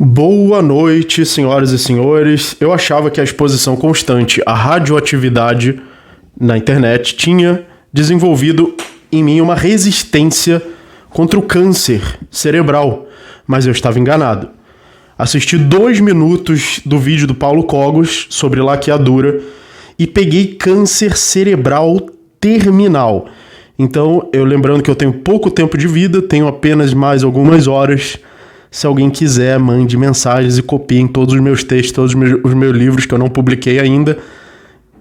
Boa noite, senhoras e senhores. Eu achava que a exposição constante à radioatividade na internet tinha desenvolvido em mim uma resistência contra o câncer cerebral, mas eu estava enganado. Assisti 2 minutos do vídeo do Paulo Cogos sobre laqueadura e peguei câncer cerebral terminal. Então, lembrando que eu tenho pouco tempo de vida, tenho apenas mais algumas horas. Se alguém quiser, mande mensagens e copiem todos os meus textos, todos os meus livros que eu não publiquei ainda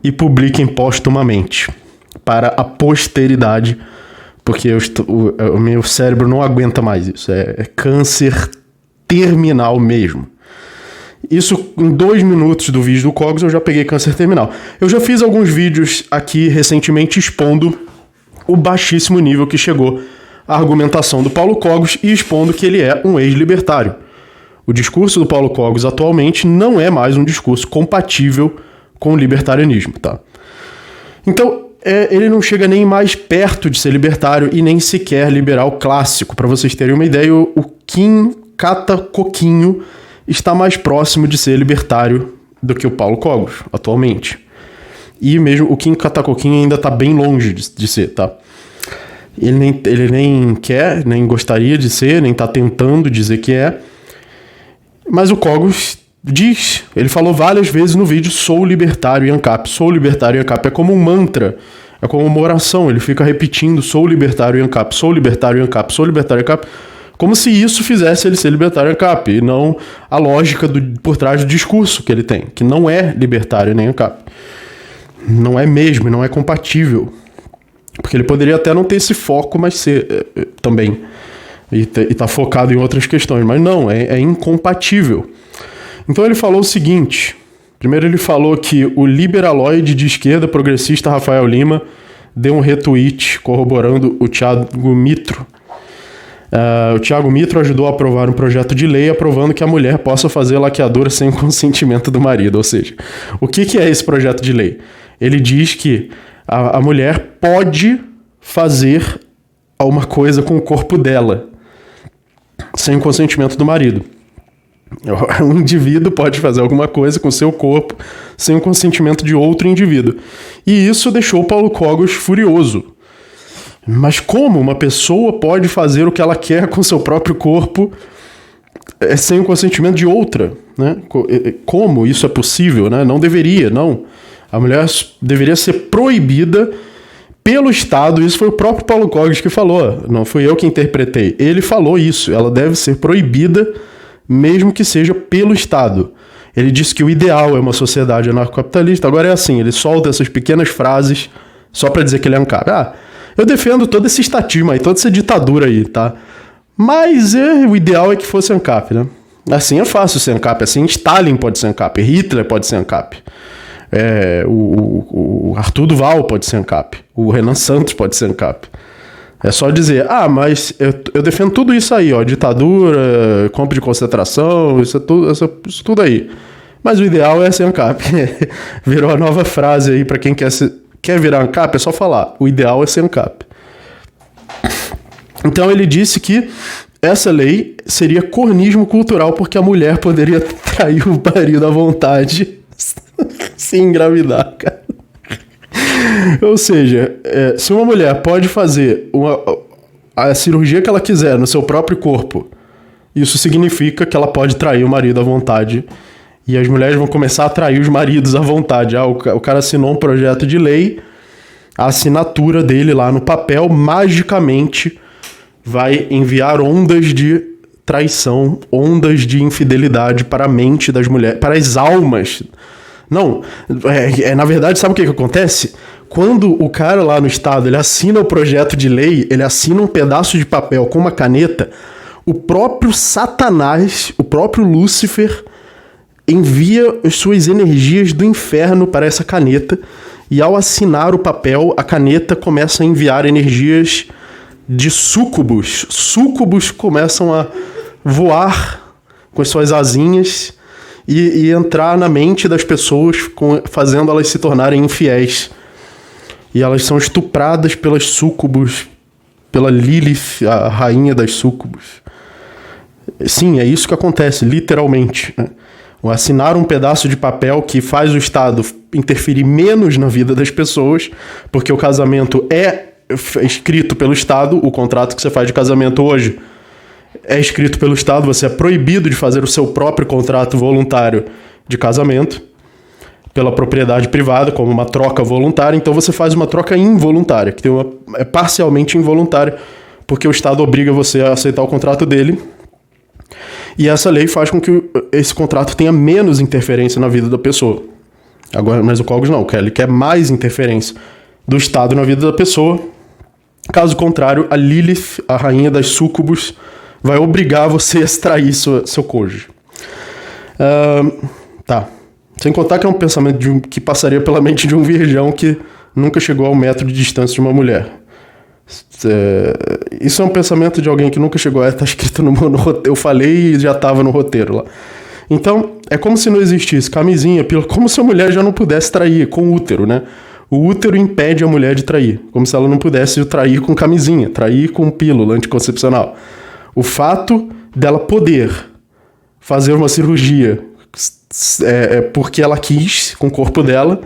e publiquem postumamente para a posteridade, porque o meu cérebro não aguenta mais isso. É câncer terminal mesmo. Isso em 2 minutos do vídeo do Cogos eu já peguei câncer terminal. Eu já fiz alguns vídeos aqui recentemente expondo o baixíssimo nível que chegou a argumentação do Paulo Cogos e expondo que ele é um ex-libertário. O discurso do Paulo Cogos atualmente não é mais um discurso compatível com o libertarianismo, tá? Então, ele não chega nem mais perto de ser libertário e nem sequer liberal clássico. Para vocês terem uma ideia, o Kim Catacoquinho está mais próximo de ser libertário do que o Paulo Cogos atualmente. E mesmo o Kim Catacoquinho ainda está bem longe de ser, tá? Ele nem quer, nem gostaria de ser, nem está tentando dizer que é. Mas o Cogos diz, ele falou várias vezes no vídeo, sou libertário e ANCAP. Sou libertário e ANCAP. É como um mantra, é como uma oração. Ele fica repetindo, sou libertário e ANCAP, sou libertário e ANCAP, sou libertário e ANCAP. Como se isso fizesse ele ser libertário e ANCAP. E não a lógica por trás do discurso que ele tem, que não é libertário nem ANCAP. Não é mesmo, não é compatível. Porque ele poderia até não ter esse foco, mas ser também. E tá focado em outras questões. Mas não, é incompatível. Então ele falou o seguinte. Primeiro ele falou que o liberaloide de esquerda progressista Rafael Lima deu um retweet corroborando o Thiago Mitro. O Thiago Mitro ajudou a aprovar um projeto de lei aprovando que a mulher possa fazer laqueadura sem consentimento do marido. Ou seja, o que é esse projeto de lei? Ele diz que a mulher pode fazer alguma coisa com o corpo dela sem o consentimento do marido. Um indivíduo pode fazer alguma coisa com o seu corpo sem o consentimento de outro indivíduo. E isso deixou o Paulo Cogos furioso. Mas como uma pessoa pode fazer o que ela quer com o seu próprio corpo sem o consentimento de outra? Né? Como isso é possível? Né? Não deveria, não. A mulher deveria ser proibida pelo Estado. Isso foi o próprio Paulo Cogos que falou. Não fui eu que interpretei. Ele falou isso. Ela deve ser proibida, mesmo que seja pelo Estado. Ele disse que o ideal é uma sociedade anarcocapitalista. Agora é assim, ele solta essas pequenas frases só para dizer que ele é ANCAP. Eu defendo todo esse estatismo aí, toda essa ditadura aí, tá? Mas o ideal é que fosse ANCAP, né? Assim é fácil ser ANCAP. Assim Stalin pode ser ANCAP, Hitler pode ser ANCAP. O Arthur Duval pode ser ANCAP, o Renan Santos pode ser ANCAP. É só dizer, mas eu defendo tudo isso aí, ó, ditadura, campo de concentração, isso tudo aí. Mas o ideal é ser ANCAP. Virou a nova frase aí para quem quer virar ANCAP, é só falar, o ideal é ser ANCAP. Então ele disse que essa lei seria cornismo cultural porque a mulher poderia trair o marido à vontade sem engravidar, cara. Ou seja, se uma mulher pode fazer a cirurgia que ela quiser no seu próprio corpo, isso significa que ela pode trair o marido à vontade. E as mulheres vão começar a trair os maridos à vontade. O cara assinou um projeto de lei, a assinatura dele lá no papel magicamente vai enviar ondas de traição, ondas de infidelidade para a mente das mulheres, para as almas. Não, na verdade, sabe o que acontece? Quando o cara lá no estado, ele assina o projeto de lei, ele assina um pedaço de papel com uma caneta, o próprio Satanás, o próprio Lúcifer, envia as suas energias do inferno para essa caneta, e ao assinar o papel, a caneta começa a enviar energias de súcubos. Súcubos começam a voar com as suas asinhas e entrar na mente das pessoas, fazendo elas se tornarem infiéis. E elas são estupradas pelas súcubos, pela Lilith, a rainha das súcubos. Sim, é isso que acontece, literalmente, né? O assinar um pedaço de papel que faz o Estado interferir menos na vida das pessoas, porque o casamento é escrito pelo Estado, o contrato que você faz de casamento hoje é escrito pelo Estado, você é proibido de fazer o seu próprio contrato voluntário de casamento pela propriedade privada, como uma troca voluntária, então você faz uma troca involuntária, que é parcialmente involuntária, porque o Estado obriga você a aceitar o contrato dele. E essa lei faz com que esse contrato tenha menos interferência na vida da pessoa. Agora, mas o Cogos não, ele quer mais interferência do Estado na vida da pessoa. Caso contrário, a Lilith, a rainha das súcubos, vai obrigar você a extrair seu cônjuge. Tá. Sem contar que é um pensamento que passaria pela mente de um virgão que nunca chegou ao metro de distância de uma mulher. Isso é um pensamento de alguém que nunca chegou a... Tá escrito no roteiro. Eu falei e já estava no roteiro lá. Então, é como se não existisse camisinha, pílula, como se a mulher já não pudesse trair com útero, né? O útero impede a mulher de trair, como se ela não pudesse trair com camisinha, trair com pílula anticoncepcional. O fato dela poder fazer uma cirurgia porque ela quis, com o corpo dela,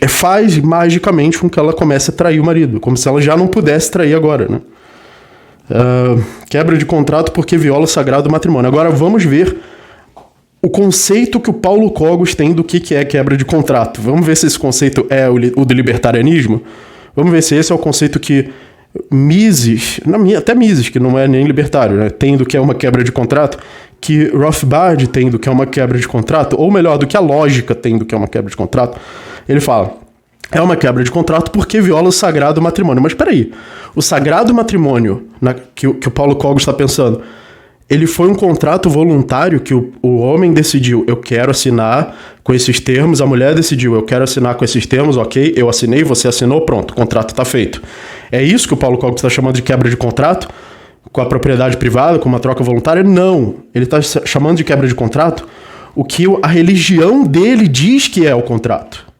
faz magicamente com que ela comece a trair o marido, como se ela já não pudesse trair agora, né? Quebra de contrato porque viola o sagrado matrimônio. Agora vamos ver o conceito que o Paulo Cogos tem do que é quebra de contrato. Vamos ver se esse conceito é o do libertarianismo. Vamos ver se esse é o conceito que Mises, até Mises, que não é nem libertário, né, tem do que é uma quebra de contrato, que Rothbard tem do que é uma quebra de contrato, ou melhor, do que a lógica tem do que é uma quebra de contrato. Ele fala, é uma quebra de contrato porque viola o sagrado matrimônio. Mas peraí, o sagrado matrimônio que o Paulo Cogos está pensando, ele foi um contrato voluntário que o homem decidiu, eu quero assinar com esses termos, a mulher decidiu, eu quero assinar com esses termos, ok, eu assinei, você assinou, pronto, o contrato está feito. É isso que o Paulo Cogos está chamando de quebra de contrato? Com a propriedade privada, com uma troca voluntária? Não, ele está chamando de quebra de contrato o que a religião dele diz que é o contrato.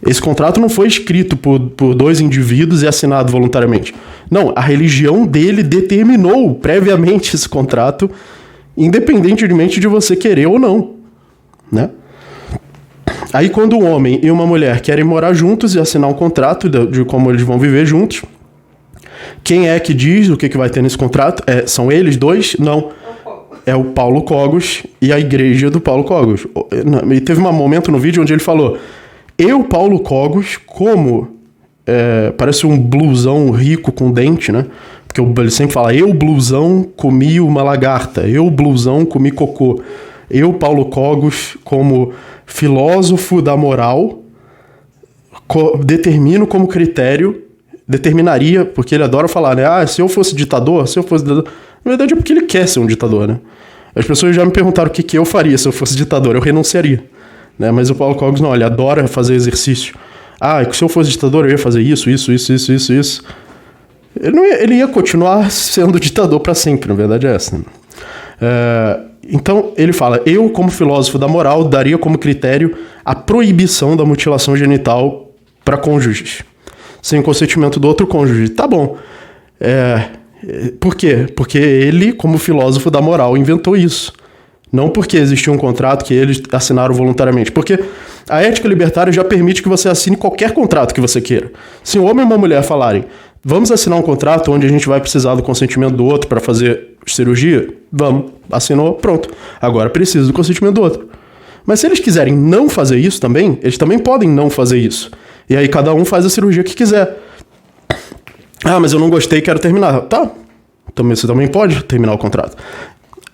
Esse contrato não foi escrito por dois indivíduos e assinado voluntariamente. Não, a religião dele determinou previamente esse contrato, independentemente de você querer ou não, né? Aí quando um homem e uma mulher querem morar juntos e assinar um contrato de como eles vão viver juntos, quem é que diz o que vai ter nesse contrato? São eles dois? Não. É o Paulo Cogos e a igreja do Paulo Cogos. E teve um momento no vídeo onde ele falou... Eu, Paulo Cogos, parece um blusão rico com dente, né? Porque ele sempre fala, eu, blusão, comi uma lagarta. Eu, blusão, comi cocô. Eu, Paulo Cogos, como filósofo da moral, determinaria, porque ele adora falar, né? Se eu fosse ditador. Na verdade é porque ele quer ser um ditador, né? As pessoas já me perguntaram o que eu faria se eu fosse ditador. Eu renunciaria. Né? Mas o Paulo Cogos não, ele adora fazer exercício. Se eu fosse ditador eu ia fazer isso. Ele ia continuar sendo ditador para sempre, na verdade é essa. Né? Então ele fala, eu como filósofo da moral daria como critério a proibição da mutilação genital para cônjuges, sem o consentimento do outro cônjuge. Tá bom. Por quê? Porque ele, como filósofo da moral, inventou isso. Não porque existia um contrato que eles assinaram voluntariamente. Porque a ética libertária já permite que você assine qualquer contrato que você queira. Se um homem e uma mulher falarem, vamos assinar um contrato onde a gente vai precisar do consentimento do outro para fazer cirurgia? Vamos. Assinou, pronto. Agora precisa do consentimento do outro. Mas se eles quiserem não fazer isso também, eles também podem não fazer isso. E aí cada um faz a cirurgia que quiser. Mas eu não gostei, quero terminar. Tá. Você também pode terminar o contrato.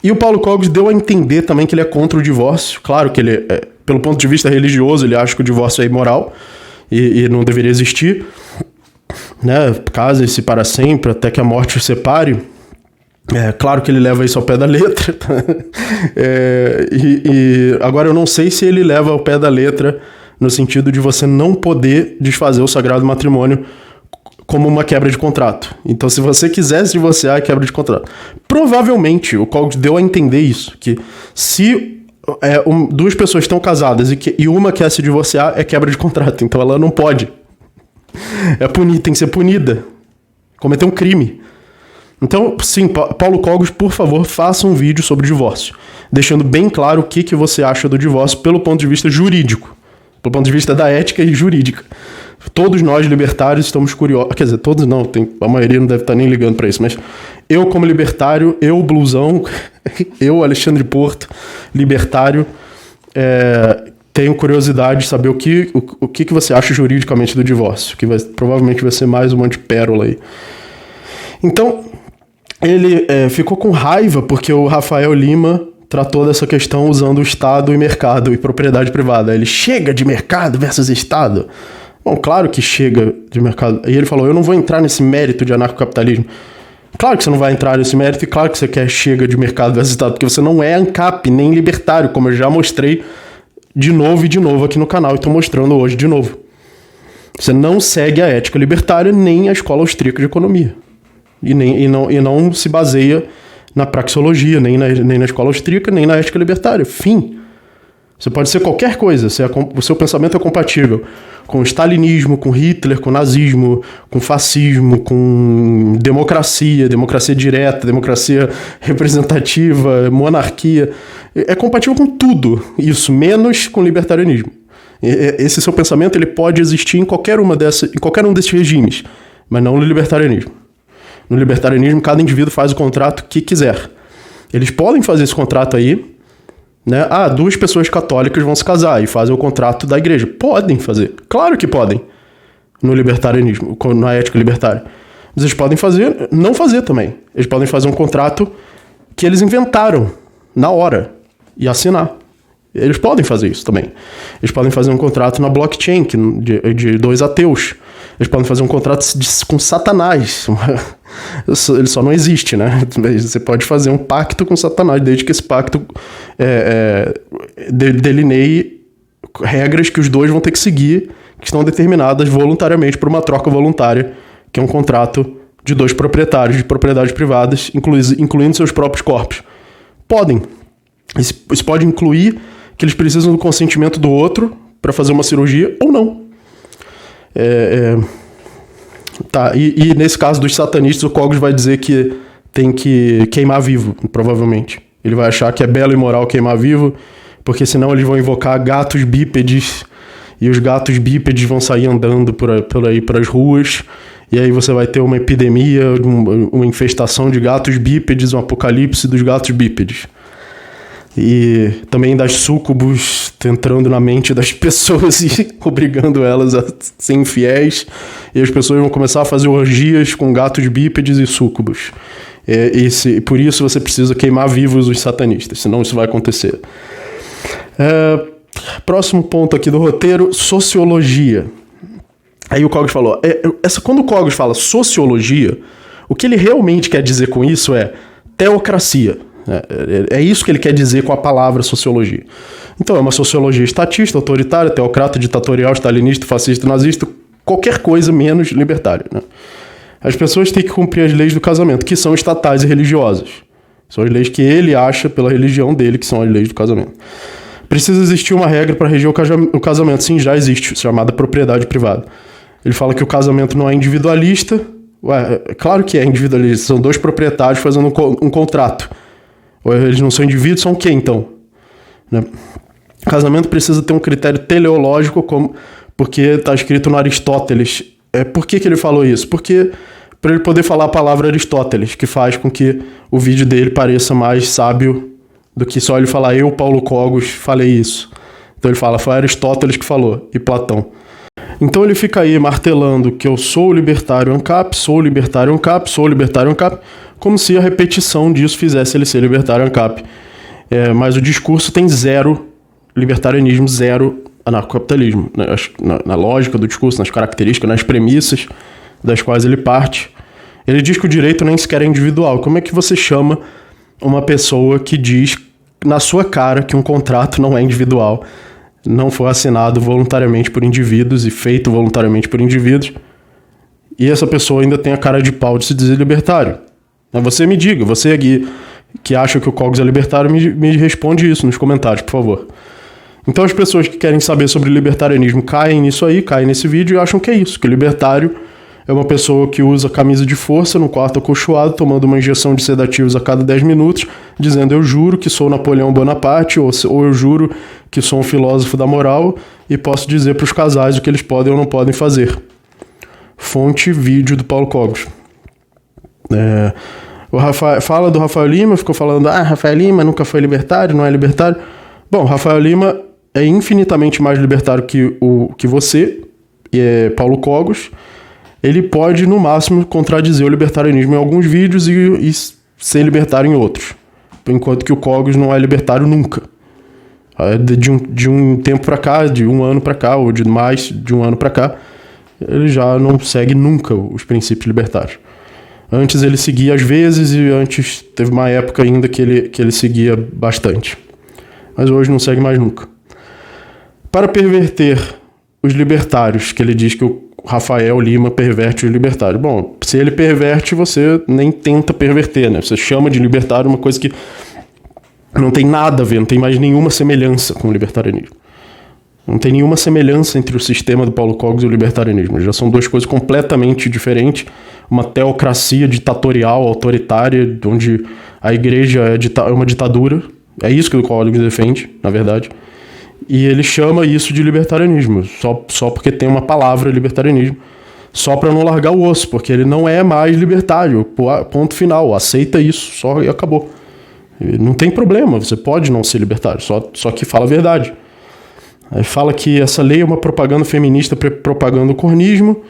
E o Paulo Cogos deu a entender também que ele é contra o divórcio. Claro que ele, pelo ponto de vista religioso, ele acha que o divórcio é imoral e não deveria existir. Né? Casem-se para sempre, até que a morte os separe. Claro que ele leva isso ao pé da letra. Agora eu não sei se ele leva ao pé da letra no sentido de você não poder desfazer o sagrado matrimônio como uma quebra de contrato. Então, se você quiser se divorciar, é quebra de contrato. Provavelmente, o Cogos deu a entender isso, que se duas pessoas estão casadas e uma quer se divorciar, é quebra de contrato. Então, ela não pode. Tem que ser punida. Cometer um crime. Então, sim, Paulo Cogos, por favor, faça um vídeo sobre divórcio, deixando bem claro o que você acha do divórcio pelo ponto de vista jurídico, pelo ponto de vista da ética e jurídica. Todos nós, libertários, estamos curiosos. Quer dizer, todos não, a maioria não deve estar nem ligando para isso, mas eu, como libertário, eu, blusão, eu, Alexandre Porto, libertário, tenho curiosidade de saber o que você acha juridicamente do divórcio, que provavelmente vai ser mais uma antipérola aí. Então, ele ficou com raiva porque o Rafael Lima tratou dessa questão usando o Estado e mercado e propriedade privada. Ele chega de mercado versus Estado. Bom, claro que chega de mercado. E ele falou, eu não vou entrar nesse mérito de anarcocapitalismo. Claro que você não vai entrar nesse mérito e claro que você quer chega de mercado versus Estado, porque você não é ANCAP nem libertário, como eu já mostrei de novo e de novo aqui no canal e estou mostrando hoje de novo. Você não segue a ética libertária nem a escola austríaca de economia. E não se baseia na praxeologia, nem na escola austríaca, nem na ética libertária. Fim. Você pode ser qualquer coisa. O seu pensamento é compatível com o stalinismo, com Hitler, com nazismo, com fascismo, com democracia direta, democracia representativa, monarquia. É compatível com tudo isso, menos com libertarianismo. Esse seu pensamento ele pode existir em qualquer um desses regimes, mas não no libertarianismo. No libertarianismo, cada indivíduo faz o contrato que quiser. Eles podem fazer esse contrato aí, né? Duas pessoas católicas vão se casar e fazem o contrato da igreja. Podem fazer. Claro que podem. No libertarianismo, na ética libertária. Mas eles podem não fazer também. Eles podem fazer um contrato que eles inventaram na hora e assinar. Eles podem fazer isso também. Eles podem fazer um contrato na blockchain de dois ateus. Eles podem fazer um contrato com Satanás. Ele só não existe, né? Você pode fazer um pacto com Satanás, desde que esse pacto delineie regras que os dois vão ter que seguir, que estão determinadas voluntariamente por uma troca voluntária, que é um contrato de dois proprietários de propriedades privadas, incluindo seus próprios corpos. Podem. Isso pode incluir que eles precisam do consentimento do outro para fazer uma cirurgia ou não. E nesse caso dos satanistas, o Cogos vai dizer que tem que queimar vivo, provavelmente. Ele vai achar que é belo e moral queimar vivo, porque senão eles vão invocar gatos bípedes, e os gatos bípedes vão sair andando por aí pelas ruas, e aí você vai ter uma epidemia, uma infestação de gatos bípedes, um apocalipse dos gatos bípedes. E também das súcubos entrando na mente das pessoas e obrigando elas a ser infiéis. E as pessoas vão começar a fazer orgias com gatos bípedes e súcubos. Por isso você precisa queimar vivos os satanistas, senão isso vai acontecer. Próximo ponto aqui do roteiro, sociologia. Aí o Cogos falou, quando o Cogos fala sociologia, o que ele realmente quer dizer com isso é teocracia. É isso que ele quer dizer com a palavra sociologia. Então é uma sociologia estatista, autoritária, teocrata, ditatorial, stalinista, fascista, nazista, qualquer coisa menos libertária, né? As pessoas têm que cumprir as leis do casamento, que são estatais e religiosas. São as leis que ele acha pela religião dele que são as leis do casamento. Precisa existir uma regra para reger o casamento. Sim, já existe, chamada propriedade privada. Ele fala que o casamento não é individualista. Claro que é individualista. São dois proprietários fazendo um contrato. Ou eles não são indivíduos, são o quê, então? Né? O casamento precisa ter um critério teleológico, porque está escrito no Aristóteles. Por que ele falou isso? Porque para ele poder falar a palavra Aristóteles, que faz com que o vídeo dele pareça mais sábio do que só ele falar, eu, Paulo Cogos, falei isso. Então ele fala, foi Aristóteles que falou, e Platão. Então ele fica aí martelando que eu sou libertário ANCAP, sou libertário ANCAP, sou libertário ANCAP, como se a repetição disso fizesse ele ser libertário ANCAP. Mas o discurso tem zero libertarianismo, zero anarcocapitalismo. Na lógica do discurso, nas características, nas premissas das quais ele parte. Ele diz que o direito nem sequer é individual. Como é que você chama uma pessoa que diz na sua cara que um contrato não é individual, não foi assinado voluntariamente por indivíduos e feito voluntariamente por indivíduos, e essa pessoa ainda tem a cara de pau de se dizer libertário? Você me diga, você aqui que acha que o Cogos é libertário, me responde isso nos comentários, por favor. Então as pessoas que querem saber sobre libertarianismo caem nisso aí, caem nesse vídeo e acham que é isso, que o libertário é uma pessoa que usa camisa de força no quarto acolchoado, tomando uma injeção de sedativos a cada 10 minutos, dizendo eu juro que sou Napoleão Bonaparte, ou eu juro que sou um filósofo da moral e posso dizer para os casais o que eles podem ou não podem fazer. Fonte, vídeo do Paulo Cogos. O Rafael, fala do Rafael Lima, ficou falando, Rafael Lima nunca foi libertário, não é libertário. Bom, Rafael Lima é infinitamente mais libertário que você, e é Paulo Cogos. Ele pode, no máximo, contradizer o libertarianismo em alguns vídeos e ser libertário em outros. Enquanto que o Cogos não é libertário nunca. De um tempo pra cá, de um ano pra cá, ou de mais de um ano pra cá, ele já não segue nunca os princípios libertários. Antes ele seguia às vezes, e antes teve uma época ainda que ele seguia bastante. Mas hoje não segue mais nunca. Para perverter os libertários, que ele diz que o Rafael Lima perverte os libertários. Bom, se ele perverte, você nem tenta perverter, né? Você chama de libertário uma coisa que não tem nada a ver, não tem mais nenhuma semelhança com o libertarianismo. Não tem nenhuma semelhança entre o sistema do Paulo Cogos e o libertarianismo. Já são duas coisas completamente diferentes. Uma teocracia ditatorial, autoritária, onde a igreja é uma ditadura. É isso que o Cogos defende, na verdade. E ele chama isso de libertarianismo, só porque tem uma palavra libertarianismo, só para não largar o osso, porque ele não é mais libertário, ponto final, aceita isso, só e acabou. Não tem problema, você pode não ser libertário, só que fala a verdade. Aí fala que essa lei é uma propaganda feminista propagando o cornismo,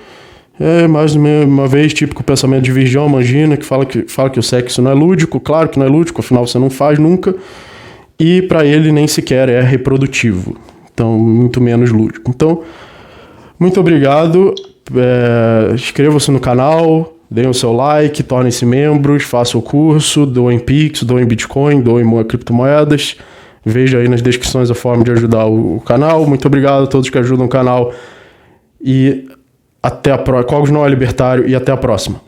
mais uma vez, típico pensamento de Virgão Mangina, que fala que o sexo não é lúdico, claro que não é lúdico, afinal você não faz nunca, e para ele nem sequer é reprodutivo, então muito menos lúdico. Então, muito obrigado, inscreva-se no canal, deem o seu like, tornem-se membros, façam o curso, doem Pix, doem Bitcoin, doem criptomoedas, veja aí nas descrições a forma de ajudar o canal. Muito obrigado a todos que ajudam o canal e até a próxima. Cogos não é libertário e até a próxima.